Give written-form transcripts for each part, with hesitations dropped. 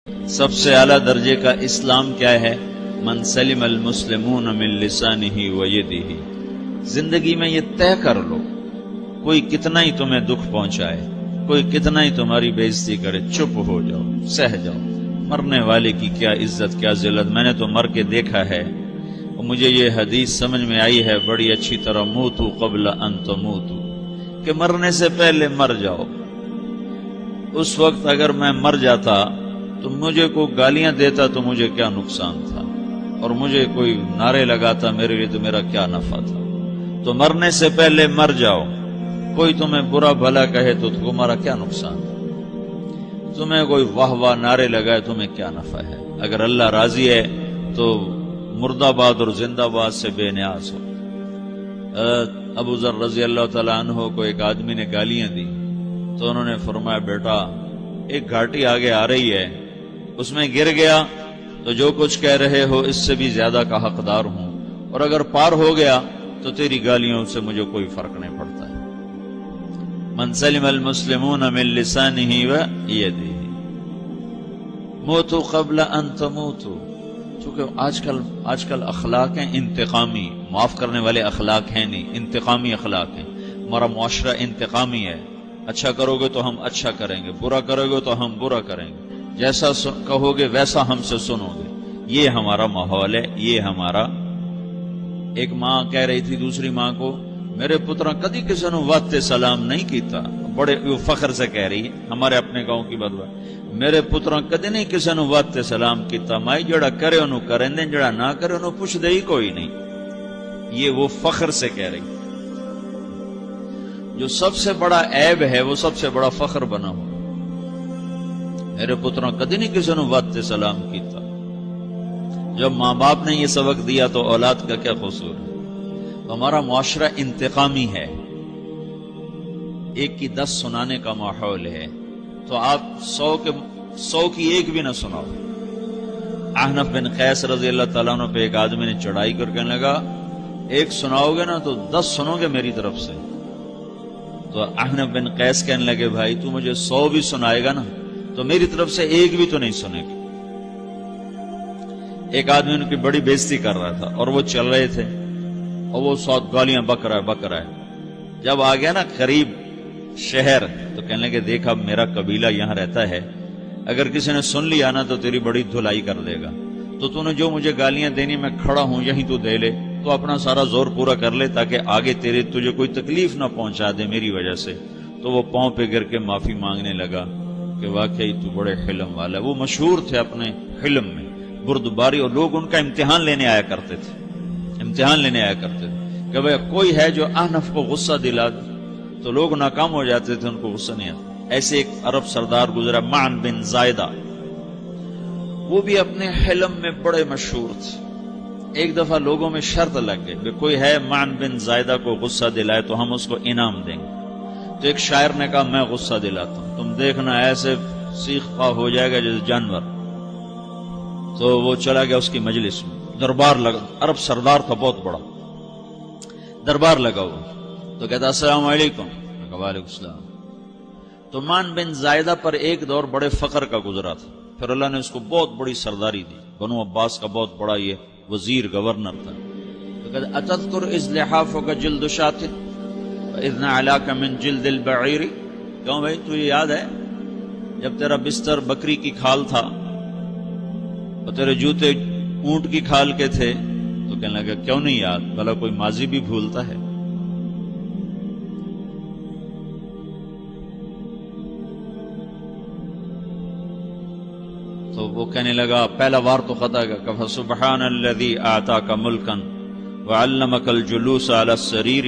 سب سے اعلیٰ درجے کا اسلام کیا ہے؟ من سلم المسلمون من لسانہ و یدہ۔ زندگی میں یہ طے کر لو، کوئی کتنا ہی تمہیں دکھ پہنچائے، کوئی کتنا ہی تمہاری بےعزتی کرے، چپ ہو جاؤ، سہ جاؤ۔ مرنے والے کی کیا عزت، کیا ذلت، میں نے تو مر کے دیکھا ہے اور مجھے یہ حدیث سمجھ میں آئی ہے بڑی اچھی طرح، موتوا قبل ان تموتوا، کہ مرنے سے پہلے مر جاؤ۔ اس وقت اگر میں مر جاتا تو مجھے کوئی گالیاں دیتا تو مجھے کیا نقصان تھا، اور مجھے کوئی نعرے لگاتا میرے لیے تو میرا کیا نفع تھا۔ تو مرنے سے پہلے مر جاؤ۔ کوئی تمہیں برا بھلا کہے تو تمہارا کیا نقصان ہے، تمہیں کوئی واہ واہ نعرے لگائے تمہیں کیا نفع ہے۔ اگر اللہ راضی ہے تو مردہ باد اور زندہ باد سے بے نیاز ہو۔ ابو ذر رضی اللہ تعالیٰ عنہ کو ایک آدمی نے گالیاں دی تو انہوں نے فرمایا، بیٹا ایک گھاٹی آگے آ رہی ہے، اس میں گر گیا تو جو کچھ کہہ رہے ہو اس سے بھی زیادہ کا حقدار ہوں، اور اگر پار ہو گیا تو تیری گالیوں سے مجھے کوئی فرق نہیں پڑتا ہے۔ من سلم المسلمون من لسانہ و یدہ موتوا قبل ان تموتوا۔ چونکہ آج کل اخلاق ہیں انتقامی، معاف کرنے والے اخلاق ہیں نہیں، انتقامی اخلاق ہیں۔ ہمارا معاشرہ انتقامی ہے، اچھا کرو گے تو ہم اچھا کریں گے، برا کرو گے تو ہم برا کریں گے، جیسا کہو گے ویسا ہم سے سنو گے۔ یہ ہمارا ماحول ہے، یہ ہمارا۔ ایک ماں کہہ رہی تھی دوسری ماں کو، میرے پترا کدی کسی نے واسطے سلام نہیں کیتا، بڑے فخر سے کہہ رہی ہے، ہمارے اپنے گاؤں کی بات، میرے پترا کدی نہیں کسی نے واسطے سلام کیتا، مائی جڑا کرے انہوں کریں دیں، جڑا نہ کرے انہوں پوچھ دے ہی کوئی نہیں۔ یہ وہ فخر سے کہہ رہی۔ جو سب سے بڑا عیب ہے وہ سب سے بڑا فخر بنا ہو۔ میرے پتروں کدی نہیں کسی نے واسطے سلام کیتا۔ جب ماں باپ نے یہ سبق دیا تو اولاد کا کیا قصور ہے؟ ہمارا معاشرہ انتقامی ہے، ایک کی 10 سنانے کا ماحول ہے، تو آپ 100 کی ایک بھی نہ سناؤ۔ احنف بن قیس رضی اللہ تعالیٰ عنہ پہ ایک آدمی نے چڑھائی کر کہنے لگا، ایک سناؤ گے نا تو 10 سنو گے میری طرف سے۔ تو احنف بن قیس کہنے لگے، بھائی تو مجھے 100 بھی سنائے گا نا تو میری طرف سے ایک بھی تو نہیں سنے گی۔ ایک آدمی ان کی بڑی بےزتی کر رہا تھا اور وہ چل رہے تھے اور وہ 100 گالیاں بک رہا ہے۔ جب آ گیا نا قریب شہر تو کہنے لگے، دیکھا میرا قبیلہ یہاں رہتا ہے، اگر کسی نے سن لیا نا تو تیری بڑی دھلائی کر دے گا، تو نے جو مجھے گالیاں دینی میں کھڑا ہوں یہیں تو دے لے، تو اپنا سارا زور پورا کر لے تاکہ آگے تجھے کوئی تکلیف نہ پہنچا دے میری وجہ سے۔ تو وہ پاؤں پہ گر کے معافی مانگنے لگا کہ واقعی تو بڑے حلم والا ہے۔ وہ مشہور تھے اپنے حلم میں، بردباری، اور لوگ ان کا امتحان لینے آیا کرتے تھے کہ بھئی کوئی ہے جو احنف کو غصہ دلا دے، تو لوگ ناکام ہو جاتے تھے، ان کو غصہ نہیں آتا۔ ایسے ایک عرب سردار گزرا معن بن زائدہ، وہ بھی اپنے حلم میں بڑے مشہور تھے۔ ایک دفعہ لوگوں میں شرط لگ گئی کہ کوئی ہے معن بن زائدہ کو غصہ دلائے تو ہم اس کو انعام دیں گے۔ تو ایک شاعر نے کہا، میں غصہ دلاتا ہوں، تم دیکھنا ایسے سیخ پا ہو جائے گا جیسے جانور۔ تو وہ چلا گیا اس کی مجلس میں، دربار لگا، عرب سردار تھا بہت بڑا، دربار لگا ہوا، تو کہتا السلام علیکم، وعلیکم السلام۔ تو معن بن زائدہ پر ایک دور بڑے فقر کا گزرا تھا، پھر اللہ نے اس کو بہت بڑی سرداری دی، بنو عباس کا بہت بڑا یہ وزیر گورنر تھا۔ تو کہتا اتذکر اذ لحافک جلد شاۃ اذ نعلاک من جلد البعیر، کیوں بھائی تجھے یاد ہے جب تیرا بستر بکری کی کھال تھا اور تیرے جوتے اونٹ کی کھال کے تھے؟ تو کہنے لگا کیوں نہیں یاد، بھلا کوئی ماضی بھی بھولتا ہے؟ تو وہ کہنے لگا، پہلا وار تو خطا گیا، کہ سبحان الذی اعطاک ملکا وعلمک الجلوس علی السریر۔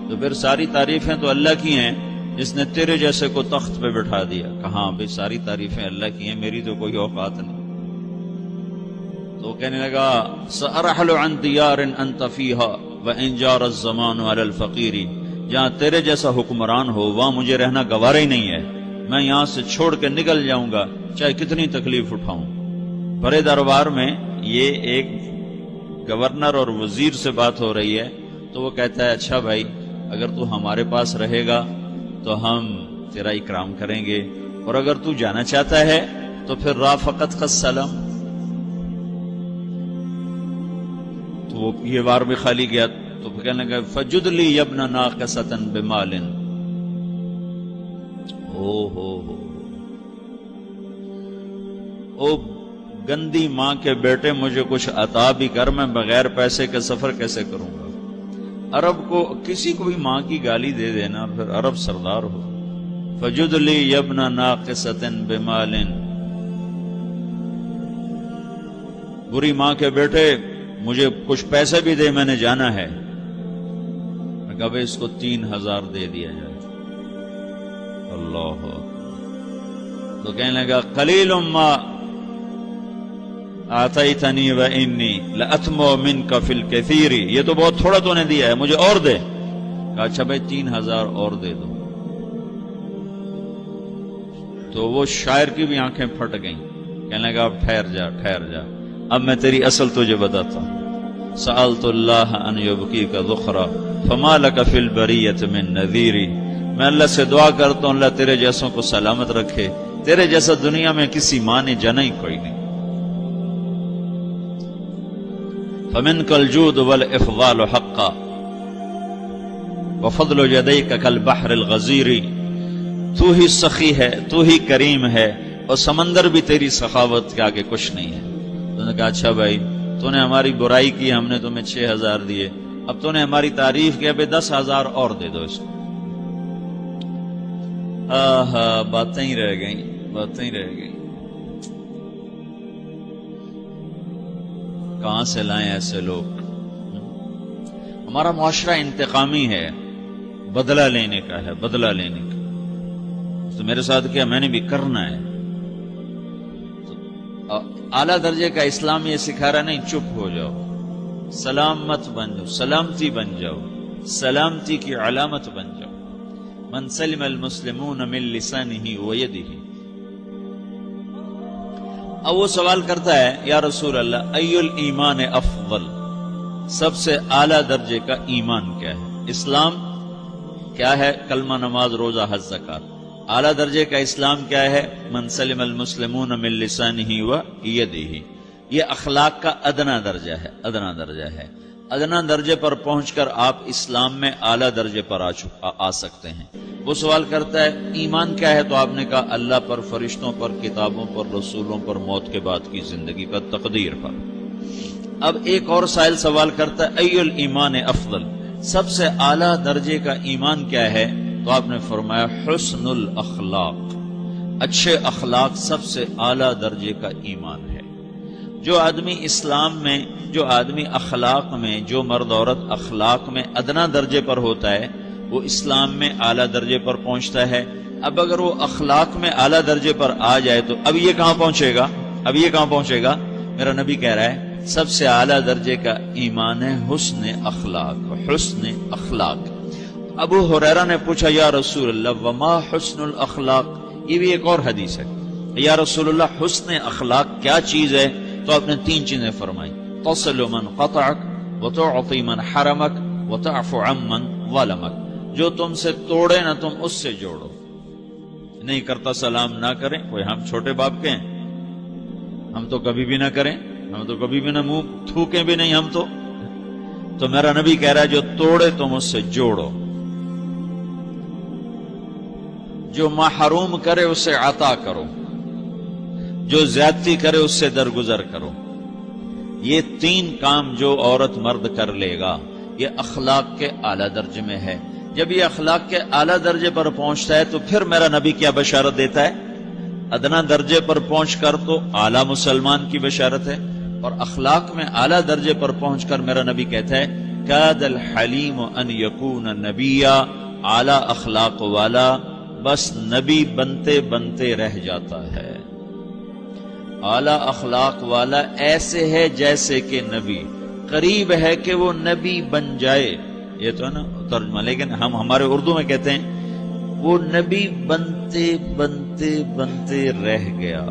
تو پھر ساری تعریفیں تو اللہ کی ہیں جس نے تیرے جیسے کو تخت پہ بٹھا دیا۔ کہاں بھئی ساری تعریفیں اللہ کی ہیں، میری تو کوئی اوقات نہیں۔ تو کہنے لگا، سأرحل عن دیار انت فیہا وان جار الزمان علی الفقیر، جہاں تیرے جیسا حکمران ہو وہاں مجھے رہنا گوارا ہی نہیں ہے، میں یہاں سے چھوڑ کے نکل جاؤں گا چاہے کتنی تکلیف اٹھاؤں۔ بڑے دربار میں یہ ایک گورنر اور وزیر سے بات ہو رہی ہے، تو وہ کہتا ہے، اچھا بھائی اگر تو ہمارے پاس رہے گا تو ہم تیرا اکرام کریں گے، اور اگر تو جانا چاہتا ہے تو پھر رافقت کا سلام، تو وہ یہ بار بھی خالی گیا تو کہنے لگا فجد لی یبن ناقصۃ بمال، او گندی ماں کے بیٹے مجھے کچھ عطا بھی کر، میں بغیر پیسے کے سفر کیسے کروں گا؟ عرب کو کسی کو بھی ماں کی گالی دے دینا اور پھر عرب سردار ہو۔ فجد لی یبن ناقصۃ بمال، بری ماں کے بیٹے مجھے کچھ پیسے بھی دے، میں نے جانا ہے۔ میں کہا اس کو 3000 دے دیا جائے۔ اللہ، تو کہنے لگا قلیل ما آتیتنی و انی لأطمع منک فی الکثیر، یہ تو بہت تھوڑا تو نے دیا ہے، مجھے اور دے۔ کہا اچھا بھائی 3000 اور دے دو۔ تو وہ شاعر کی بھی آنکھیں پھٹ گئیں، کہنے لگا اب ٹھہر جا ٹھہر جا، اب میں تیری اصل تجھے بتاتا ہوں۔ سألت اللہ ان یبکیک ذخرا فما لک فی البریۃ من نذیر، میں اللہ سے دعا کرتا ہوں اللہ تیرے جیسوں کو سلامت رکھے، تیرے جیسا دنیا میں کسی ماں نے جنا ہی کوئی نہیں۔ فمنک الجود والافضال حقا وفضل یدیک کالبحر الغزیر، تو ہی سخی ہے، تو ہی کریم ہے، اور سمندر بھی تیری سخاوت کے آگے کچھ نہیں ہے۔ تو نے کہا اچھا بھائی تو نے ہماری برائی کی، ہم نے تمہیں 6000 دیے، اب تو نے ہماری تعریف کی، اب 10,000 اور دے دو اس کو۔ باتیں ہی رہ گئیں، باتیں ہی رہ گئیں۔ کہاں سے لائیں ایسے لوگ؟ ہمارا معاشرہ انتقامی ہے، بدلہ لینے کا ہے، بدلہ لینے کا۔ تو میرے ساتھ کیا میں نے بھی کرنا ہے۔ تو اعلیٰ درجے کا اسلام یہ سکھا رہا نہیں چپ ہو جاؤ، سلامت بن جاؤ، سلامتی بن جاؤ، سلامتی کی علامت بن جاؤ۔ من سلم المسلمون من لسانہ ویدہ۔ اب وہ سوال کرتا ہے یا رسول اللہ ای الایمان افضل، سب سے اعلیٰ درجے کا ایمان کیا ہے؟ اسلام کیا ہے؟ کلمہ، نماز، روزہ، حج، زکات۔ اعلیٰ درجے کا اسلام کیا ہے؟ من سلم المسلمون من لسانہ ویدہ۔ یہ اخلاق کا ادنا درجہ ہے، ادنا درجہ ہے۔ ادنا درجے پر پہنچ کر آپ اسلام میں اعلیٰ درجے پر آ سکتے ہیں۔ وہ سوال کرتا ہے ایمان کیا ہے؟ تو آپ نے کہا اللہ پر، فرشتوں پر، کتابوں پر، رسولوں پر، موت کے بعد کی زندگی پر، تقدیر پر۔ اب ایک اور سائل سوال کرتا ہے ای الایمان افضل، سب سے اعلیٰ درجے کا ایمان کیا ہے؟ تو آپ نے فرمایا حسن الاخلاق، اچھے اخلاق سب سے اعلیٰ درجے کا ایمان ہے۔ جو آدمی اسلام میں، جو آدمی اخلاق میں، جو مرد عورت اخلاق میں ادنا درجے پر ہوتا ہے وہ اسلام میں اعلیٰ درجے پر پہنچتا ہے۔ اب اگر وہ اخلاق میں اعلیٰ درجے پر آ جائے تو اب یہ کہاں پہنچے گا؟ اب یہ کہاں پہنچے گا؟ میرا نبی کہہ رہا ہے سب سے اعلیٰ درجے کا ایمان ہے حسن اخلاق، حسن اخلاق۔ ابو ہریرہ نے پوچھا یا رسول اللہ وما حسن الاخلاق، یہ بھی ایک اور حدیث ہے، یا رسول اللہ حسن اخلاق کیا چیز ہے؟ تو آپ نے 3 چیزیں فرمائی، تصل من قطعک وتعطی من حرمک وتعفو عمن ظلمک، جو تم سے توڑے نہ تم اس سے جوڑو، نہیں کرتا سلام نہ کریں، کوئی ہم چھوٹے باپ کے ہیں، ہم تو کبھی بھی نہ کریں، ہم تو کبھی بھی نہ منہ تھوکیں بھی نہیں ہم تو میرا نبی کہہ رہا ہے جو توڑے تم اس سے جوڑو، جو محروم کرے اسے عطا کرو، جو زیادتی کرے اس سے درگزر کرو۔ یہ 3 کام جو عورت مرد کر لے گا یہ اخلاق کے اعلیٰ درجے میں ہے۔ جب یہ اخلاق کے اعلیٰ درجے پر پہنچتا ہے تو پھر میرا نبی کیا بشارت دیتا ہے؟ ادنا درجے پر پہنچ کر تو اعلیٰ مسلمان کی بشارت ہے، اور اخلاق میں اعلیٰ درجے پر پہنچ کر میرا نبی کہتا ہے کاد الحلیم ان یکون نبیا، اعلیٰ اخلاق والا بس نبی بنتے بنتے رہ جاتا ہے۔ اعلیٰ اخلاق والا ایسے ہے جیسے کہ نبی، قریب ہے کہ وہ نبی بن جائے، یہ تو ہے نا ترجمہ، لیکن ہم ہمارے اردو میں کہتے ہیں وہ نبی بنتے بنتے بنتے رہ گیا۔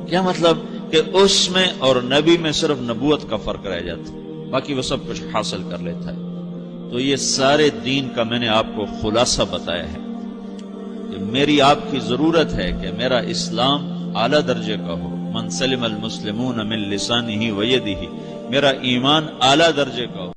کیا مطلب؟ کہ اس میں اور نبی میں صرف نبوت کا فرق رہ جاتا، باقی وہ سب کچھ حاصل کر لیتا ہے۔ تو یہ سارے دین کا میں نے آپ کو خلاصہ بتایا ہے کہ میری آپ کی ضرورت ہے کہ میرا اسلام اعلیٰ درجے کا ہو، من سلم المسلمون من لسانہ و یدہ، میرا ایمان اعلیٰ درجے کا ہو۔